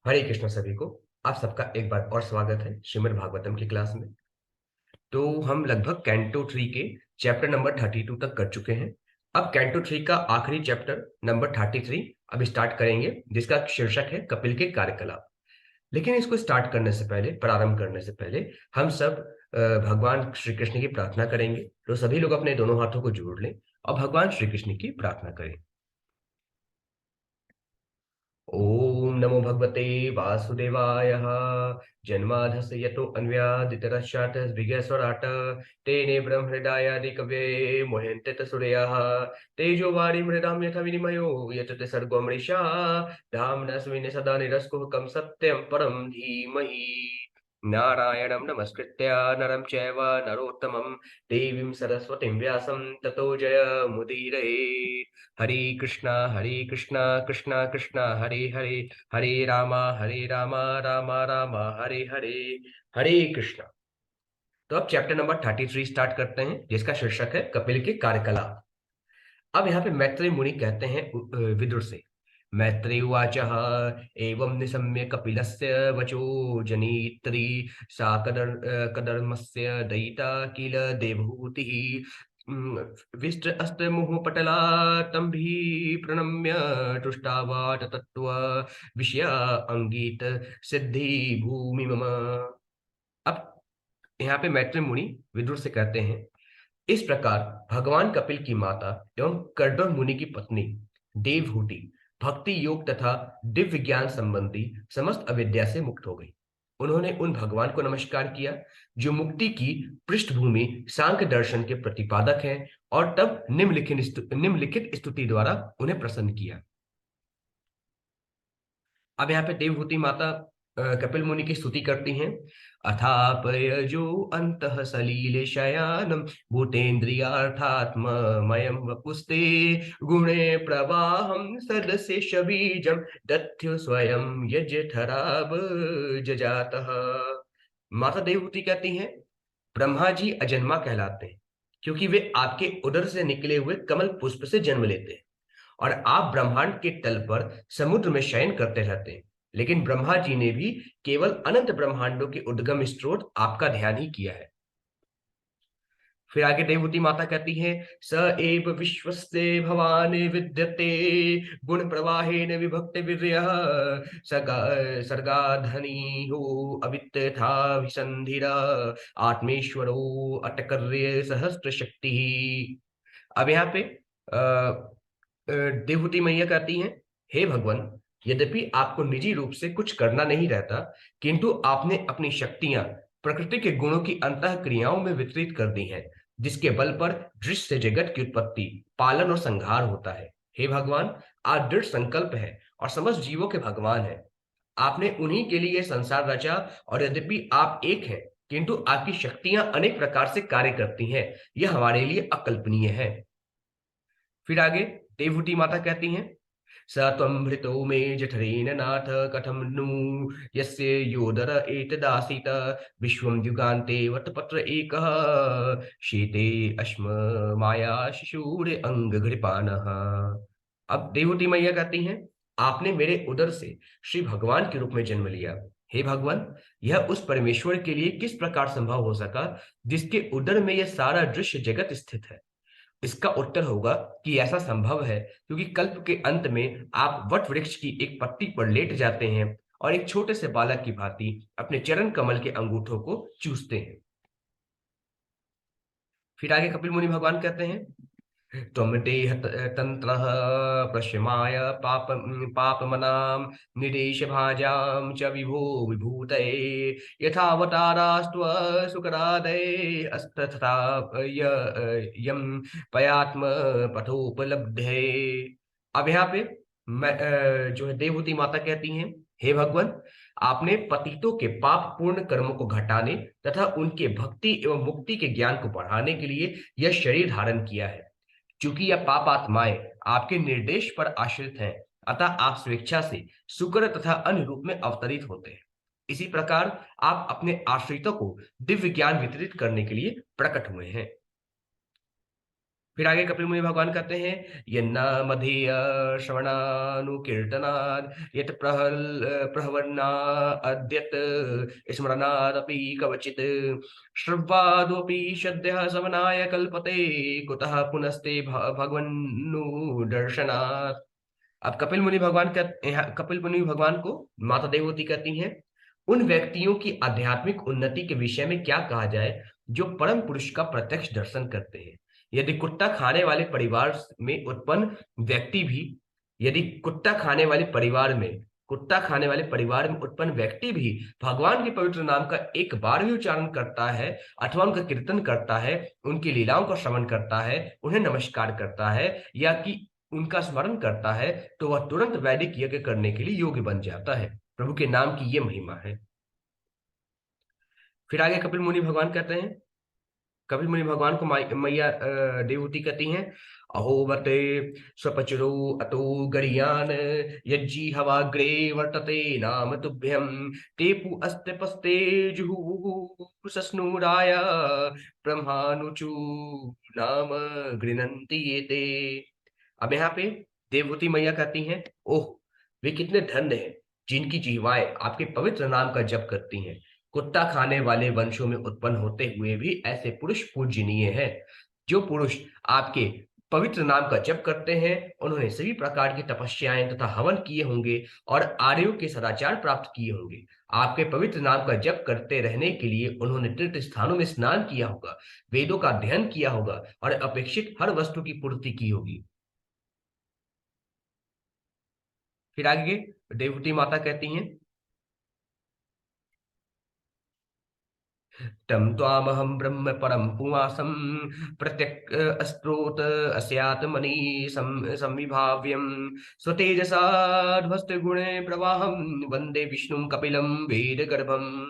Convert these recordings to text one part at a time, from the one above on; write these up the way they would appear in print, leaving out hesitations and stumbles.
हरे कृष्ण सभी को। आप सबका एक बार और स्वागत है श्रीमद् भागवतम की क्लास में। तो हम लगभग कैंटो 3 के चैप्टर नंबर 32 तक कर चुके हैं। अब कैंटो 3 का आखिरी चैप्टर नंबर 33 अब स्टार्ट करेंगे, जिसका शीर्षक है कपिल के कार्यकलाप। लेकिन इसको स्टार्ट करने से पहले, प्रारंभ करने से पहले, हम सब भगवान श्री कृष्ण की प्रार्थना करेंगे। तो सभी लोग अपने दोनों हाथों को जोड़ लें और भगवान श्री कृष्ण की प्रार्थना करें। ओम नमो भगवते वासुदेवाय। जन्माधस्य यतो अन्व्यादितरश्चार्थविघ्नस्वराट् तेने ब्रह्महृदायादिकवये मुह्यन्ते सूरयः तेजो वारिमृदां यथा विनिमयो यजते सर्गो मृषा धाम्ना स्विने सदा निरस्कुहकं सत्यं परं धीमहि। नारायणं नमस्कृत्य नरं चैव नरोत्तमं देवीं सरस्वतीं व्यासं ततो जयमुदीरये। हरे कृष्णा कृष्णा कृष्णा हरे हरे, हरे रामा रामा हरे हरे, हरे कृष्णा। तो अब चैप्टर नंबर 33 स्टार्ट करते हैं, जिसका शीर्षक है कपिल के कार्यकलाप। अब यहाँ पे मैत्रेय मुनि कहते हैं विदुर से। मैत्रेय उवाच एवं निशम्य कपिलस्य वचो जनित्री सा कदर्मस्य दयिता किल देवहूतिः विष्ट अस्तमुःपटला तंभि प्रणम्य तुष्टावाट तत्त्व विषय अंगीत सिद्धि भूमि मम। अब यहाँ पे मैत्रेय मुनि विदुर से कहते हैं, इस प्रकार भगवान कपिल की माता एवं कर्दम मुनि की पत्नी देवहूति भक्ति योग तथा दिव्य ज्ञान संबंधी समस्त अविद्या से मुक्त हो गई। उन्होंने उन भगवान को नमस्कार किया जो मुक्ति की पृष्ठभूमि सांख्य दर्शन के प्रतिपादक हैं, और तब निम्नलिखित स्तुति द्वारा उन्हें प्रसन्न किया। अब यहाँ पे देवहूति माता कपिल मुनि की स्तुति करती हैं। अथापयजो अंतः सलीले शयानम भूतेन्द्रियार्थात्ममयं वपुस्ते गुणे प्रवाहं सदशेष बीजं दध्यु स्वयं यजठराब जजातः। माता देवहूति कहती हैं, ब्रह्मा जी अजन्मा कहलाते हैं क्योंकि वे आपके उदर से निकले हुए कमल पुष्प से जन्म लेते हैं, और आप ब्रह्मांड के तल पर समुद्र में शयन करते रहते हैं। लेकिन ब्रह्मा जी ने भी केवल अनंत ब्रह्मांडों के उद्गम स्रोत आपका ध्यान ही किया है। फिर आगे देवहूति माता कहती हैं, स एव विश्वस्य भवानि विद्यते गुण प्रवाहेन विभक्त वीर्यः सर्गाधनी हो अवित्था विसंधिरा आत्मेश्वरो अटकर्य सहस्त्र शक्ति। अब यहाँ पे देवहूति मैया कहती हैं, हे भगवान, यद्यपि आपको निजी रूप से कुछ करना नहीं रहता, किंतु आपने अपनी शक्तियां प्रकृति के गुणों की अंतः क्रियाओं में वितरित कर दी हैं, जिसके बल पर दृश्य जगत की उत्पत्ति, पालन और संहार होता है। हे भगवान, आप दृढ़ संकल्प है और समस्त जीवों के भगवान हैं। आपने उन्हीं के लिए यह संसार रचा, और यद्यपि आप एक हैं, किंतु आपकी शक्तियां अनेक प्रकार से कार्य करती हैं। यह हमारे लिए अकल्पनीय है। फिर आगे देवहूति माता कहती हैं, स त्वं भृतो मे जठरेण नाथ कथं नु यस्य योदर एतदासीत विश्वं युगान्ते वटपत्र एकः शीते अश्म माया शिशुर अंगघृपानः। अब देवहूति मैया कहती हैं, आपने मेरे उदर से श्री भगवान के रूप में जन्म लिया। हे भगवान, यह उस परमेश्वर के लिए किस प्रकार संभव हो सका जिसके उदर में यह सारा दृश्य जगत स्थित है? इसका उत्तर होगा कि ऐसा संभव है क्योंकि कल्प के अंत में आप वट वृक्ष की एक पत्ती पर लेट जाते हैं और एक छोटे से बालक की भांति अपने चरण कमल के अंगूठों को चूसते हैं। फिर आगे कपिल मुनि भगवान कहते हैं, त्वं देह तंत्रः प्रशमाय पापमनां निदेश भाजां च विभो विभूतये यथावतारास्त्व सुकरादये अस्तथा यम पयात्म पथोपलब्धये। अब यहाँ पे जो है देवहूति माता कहती हैं, हे भगवान, आपने पतितों के पाप पूर्ण कर्मों को घटाने तथा उनके भक्ति एवं मुक्ति के ज्ञान को बढ़ाने के लिए यह शरीर धारण किया है। चूंकि यह पाप आत्माएं आपके निर्देश पर आश्रित हैं, अतः आप स्वेच्छा से शुक्र तथा अन्य रूप में अवतरित होते हैं। इसी प्रकार आप अपने आश्रितों को दिव्य ज्ञान वितरित करने के लिए प्रकट हुए हैं। फिर आगे कपिल मुनि भगवान कहते हैं यन्ना मधेय श्रवणानुकीर्तनाद यत प्रहवन्ना अद्यत स्मरणादपि कवचित श्रव्वादोपि सद्यः समनाय कल्पते कुतः पुनस्ते भगवन्नु दर्शनात्। अब कपिल मुनि भगवान को माता देवहूति कहती हैं उन व्यक्तियों की आध्यात्मिक उन्नति के विषय में क्या कहा जाए जो परम पुरुष का प्रत्यक्ष दर्शन करते हैं। यदि कुत्ता खाने वाले परिवार में उत्पन्न व्यक्ति भी यदि कुत्ता खाने वाले परिवार में उत्पन्न व्यक्ति भी भगवान के पवित्र नाम का एक बार भी उच्चारण करता है अथवा उनका कीर्तन करता है, उनकी लीलाओं का श्रवण करता है, उन्हें नमस्कार करता है या कि उनका स्मरण करता है, तो वह तुरंत वैदिक यज्ञ करने के लिए योग्य बन जाता है। प्रभु के नाम की यह महिमा है। फिर आगे कपिल मुनि भगवान को मैया देवहूति कहती हैं अहोवते स्वपचरो अतो गरियान यज्जी हवाग्रे वर्तते नाम तुभ्यम तेपु अस्ते पस्ते जुहु सस्नुराय ब्रह्मानुचु नाम गृणन्ति एते। अब यहाँ पे देवहूति मैया कहती हैं ओह वे कितने धन्य हैं जिनकी जीवाएं आपके पवित्र नाम का जप करती हैं। कुत्ता खाने वाले वंशों में उत्पन्न होते हुए भी ऐसे पुरुष पूजनीय हैं। जो पुरुष आपके पवित्र नाम का जप करते हैं उन्होंने सभी प्रकार की तपस्याएं तथा हवन किए होंगे और आर्यों के सदाचार प्राप्त किए होंगे। आपके पवित्र नाम का जप करते रहने के लिए उन्होंने तीर्थ स्थानों में स्नान किया होगा, वेदों का अध्ययन किया होगा और अपेक्षित हर वस्तु की पूर्ति की होगी। फिर आगे देवहूति माता कहती हैं तम त्वामहं ब्रह्म परम पुमासं प्रत्यक् अस्त्रोत अस्यात्मनि संविभाव्यं स्वतेजसा गुणे प्रवाहं वंदे विष्णुं कपिलं वेदगर्भम्।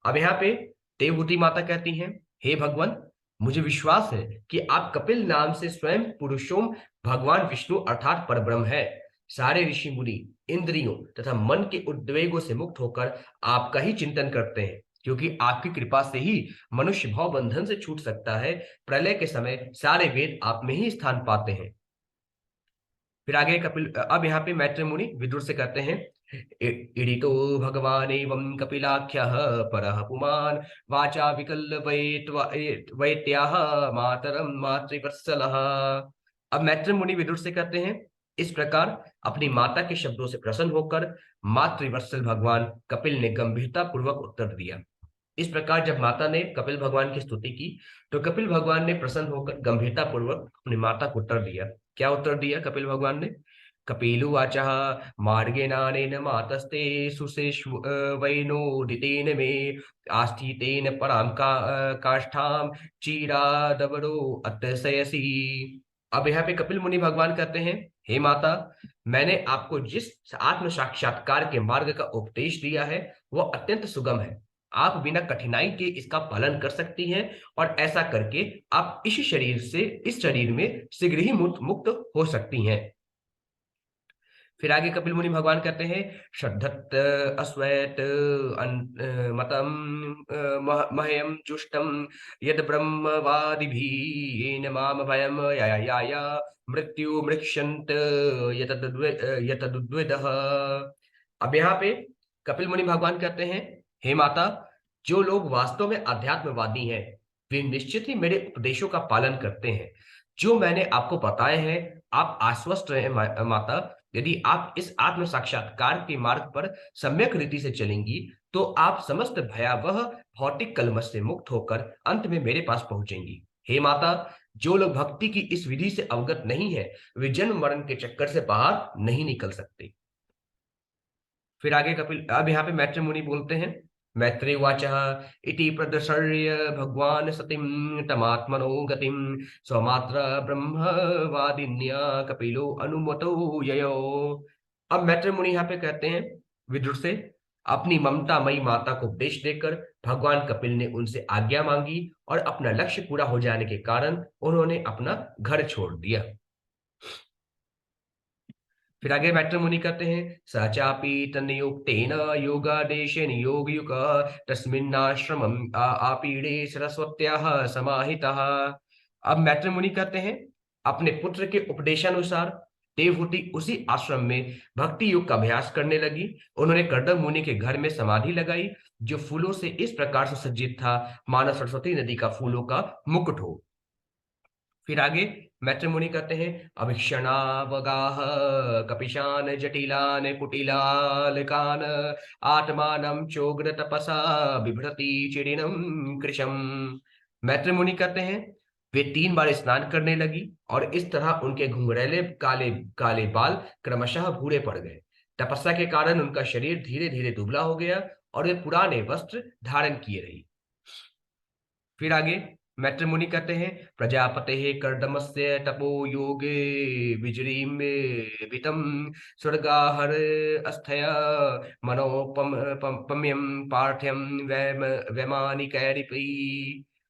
अब यहाँ पे देवहूति माता कहती हैं हे भगवान मुझे विश्वास है कि आप कपिल नाम से स्वयं पुरुषों भगवान विष्णु अर्थात परब्रह्म है। सारे ऋषि मुनि इंद्रियों तथा मन के उद्वेगों से मुक्त होकर आपका ही चिंतन करते हैं, क्योंकि आपकी कृपा से ही मनुष्य भव बंधन से छूट सकता है। प्रलय के समय सारे वेद आप में ही स्थान पाते हैं। फिर आगे अब यहाँ पे मैत्री मुनि विदुर से कहते हैं इडितो भगवान एवं कपिलाख्यः परः पुमान् वाचा वैत्याः मातरम मातृवत्सलः। अब मैत्री मुनि विदुर से कहते हैं इस प्रकार अपनी माता के शब्दों से प्रसन्न होकर मातृवत्सल भगवान कपिल ने गंभीरता पूर्वक उत्तर दिया। इस प्रकार जब माता ने कपिल भगवान की स्तुति की तो कपिल भगवान ने प्रसन्न होकर गंभीरता पूर्वक अपनी माता को उत्तर दिया। क्या उत्तर दिया कपिल भगवान ने? कपिलुवाचः मार्गेणानेन मातस्ते सुशेष्वैनोदितेन मे आस्थितेन परां काष्ठां चीरादवरो अत्यसयसि। अब यहाँ पे कपिल मुनि भगवान कहते हैं हे माता मैंने आपको जिस आत्म साक्षात्कार के मार्ग का उपदेश दिया है वह अत्यंत सुगम है। आप बिना कठिनाई के इसका पालन कर सकती हैं और ऐसा करके आप इस शरीर में शीघ्र ही मुक्त हो सकती हैं। फिर आगे कपिल मुनि भगवान कहते हैं श्रद्धत अश्वैत मतम मह्यम जुष्टम यद ब्रह्मवादिभिः माम भयम या मृत्यु मृक्षंत यतदुद्विदः। अब यहाँ पे कपिल मुनि भगवान कहते हैं हे माता जो लोग वास्तव में अध्यात्मवादी हैं वे निश्चित ही मेरे उपदेशों का पालन करते हैं जो मैंने आपको बताए हैं। आप आश्वस्त रहे माता, यदि आप इस आत्म साक्षात्कार के मार्ग पर सम्यक रीति से चलेंगी तो आप समस्त भयावह भौतिक कलमश से मुक्त होकर अंत में मेरे पास पहुंचेंगी। हे माता जो लोग भक्ति की इस विधि से अवगत नहीं है वे जन्म मरण के चक्कर से बाहर नहीं निकल सकते। फिर आगे अब यहाँ पे मैत्री मुनि बोलते हैं मैत्री वाचः इति प्रदर्शय भगवान सतिं तमात्मनो गतिं स्वमात्र ब्रह्मवादिन्या कपिलो अनुमतो ययो। अब मैत्री मुनि यहाँ पे कहते हैं विदुर से अपनी ममतामयी माता को उपदेश देकर भगवान कपिल ने उनसे आज्ञा मांगी और अपना लक्ष्य पूरा हो जाने के कारण उन्होंने अपना घर छोड़ दिया। फिर आगे मैत्री मुनि कहते हैं सचापि तन्नियुक्तेन योगादेशेन योगयुक तस्मिन्नाश्रमम् आपीडे सरस्वत्याः समाहितः। अब मैत्री मुनि कहते हैं अपने पुत्र के उपदेशानुसार देवहूति उसी आश्रम में भक्ति योग का अभ्यास करने लगी। उन्होंने कर्दम मुनि के घर में समाधि लगाई, जो फूलों से इस प्रकार से सज्जित था मानो सरस्वती नदी का फूलों का मुकुट हो। फिर आगे मैत्री मुनि कहते हैं, अभिक्षणावगाह कपिशान जटिलान कुटिलालकान आत्मानं चोग्र तपसा बिभ्रति चिरिणम कृशम। मैत्री मुनि कहते हैं, वे 3 बार स्नान करने लगी और इस तरह उनके घुंघरैले काले काले बाल क्रमशः भूरे पड़ गए। तपस्या के कारण उनका शरीर धीरे धीरे दुबला हो गया और वे पुराने वस्त्र धारण किए रही। फिर आगे मैत्री मुनि कहते हैं, प्रजापते कर्दमस्य तपो योगे विजरीम वितम स्वर्गाहर अस्थय मनोपम्यम पार्थ्यम वैमानिकैरिपी।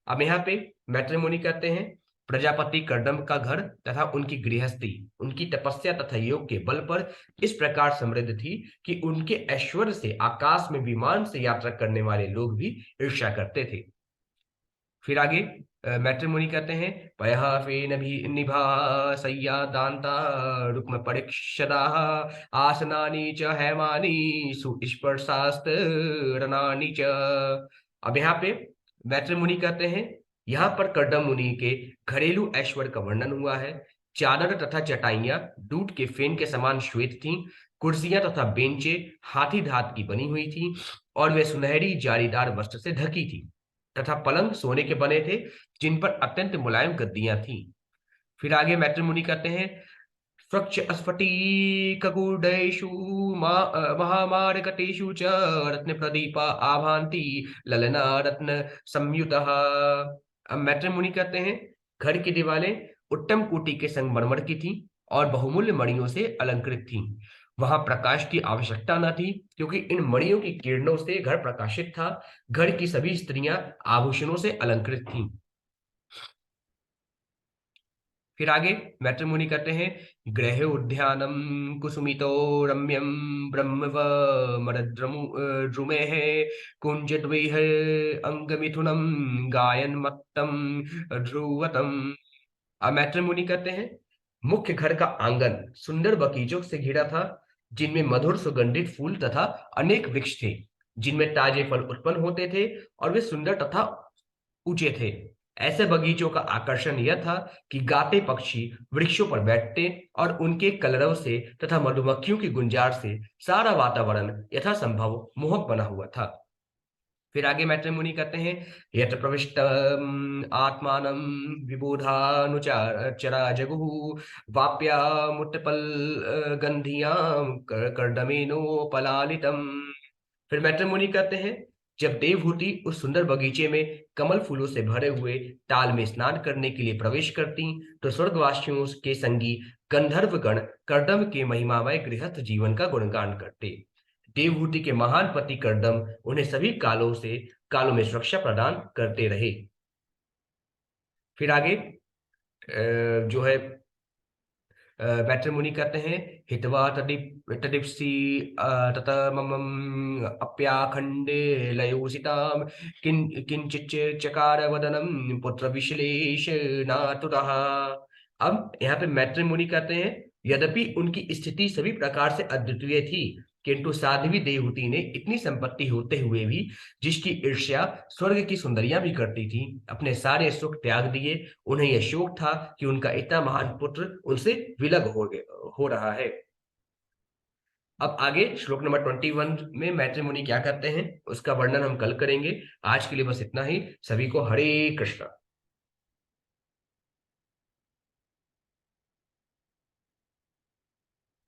अब यहाँ पे मैत्री मुनि कहते हैं, प्रजापति कर्दम का घर तथा उनकी गृहस्थी उनकी तपस्या तथा योग के बल पर इस प्रकार समृद्ध थी कि उनके ऐश्वर्य से आकाश में विमान से यात्रा करने वाले लोग भी ईर्ष्या करते थे। फिर आगे मैत्री मुनि कहते हैं, पयः फेन भी निभा सय्या दांता रुक्म परीक्षदा आसनानि च हैमानि सुस्पर्शास्त रणानि च। अब यहाँ पे मैत्री मुनि कहते हैं, यहाँ पर कर्दम मुनि के घरेलू ऐश्वर्य का वर्णन हुआ है। चादर तथा चटाइयां दूध के फेन के समान श्वेत थीं, कुर्सियां तथा बेंचे हाथी दांत की बनी हुई थीं और वे सुनहरी जालीदार वस्त्र से ढकी थी तथा पलंग सोने के बने थे, जिन पर अत्यंत मुलायम गद्दियां थीं। फिर आगे मैत्री मुनि कहते हैं, स्वच्छ स्फटिकगुडैषु महामारकटेषु च रत्न प्रदीपा आभान्ति ललना रत्न संयुतः। अब मैत्री मुनि कहते हैं, घर की दीवारें उत्तम कोटि के संगमरमर की थीं और बहुमूल्य मणियों से अलंकृत थीं। वहां प्रकाश की आवश्यकता न थी, क्योंकि इन मणियों की किरणों से घर प्रकाशित था। घर की सभी स्त्रियां आभूषणों से अलंकृत थीं। फिर आगे मैत्री मुनि कहते हैं, गृह उद्यानम कुसुमितो रम्यम ब्रह्म द्रुमे है कुंज द्विह अंग मिथुनम गायन मत्तम ध्रुवतम। अब मैत्री मुनि कहते हैं, मुख्य घर का आंगन सुंदर बगीचों से घिरा था, जिनमें मधुर सुगंधित फूल तथा अनेक वृक्ष थे, जिनमें ताजे फल उत्पन्न होते थे और वे सुंदर तथा ऊंचे थे। ऐसे बगीचों का आकर्षण यह था कि गाते पक्षी वृक्षों पर बैठते और उनके कलरव से तथा मधुमक्खियों की गुंजार से सारा वातावरण यथासंभव मोहक बना हुआ था। फिर आगे मैत्री मुनि कहते हैं, यत्र प्रविष्ट आत्मानं विबोधानुचार चरा जगुः वाप्या मुत्पल गंधियां कर्दमेनोपलालितम। फिर मैत्री मुनि कहते हैं, जब देवहूति उस सुंदर बगीचे में कमल फूलों से भरे हुए ताल में स्नान करने के लिए प्रवेश करती, तो स्वर्गवासियों के संगी गंधर्वगण कर्दम के महिमामय गृहस्थ जीवन का गुणगान करते। देवहूति के महान पति कर्दम उन्हें सभी कालों में सुरक्षा प्रदान करते रहे। फिर आगे जो है मैत्री मुनि कहते हैं, हित्वा तदिप्सी तत मम अप्याखंडे लयोसिताम किंचिच् चकार वदनम पुत्र विश्लेष नातुरः। अब यहाँ पे मैत्री मुनि कहते हैं, यद्यपि उनकी स्थिति सभी प्रकार से अद्वितीय थी, किंतु साध्वी देवहूति ने इतनी संपत्ति होते हुए भी, जिसकी ईर्ष्या स्वर्ग की सुंदरियां भी करती थी, अपने सारे सुख त्याग दिए। उन्हें यह शोक था कि उनका इतना महान पुत्र उनसे विलग हो रहा है। अब आगे श्लोक नंबर 21 में मैत्री मुनि क्या कहते हैं, उसका वर्णन हम कल करेंगे। आज के लिए बस इतना ही। सभी को हरे कृष्णा।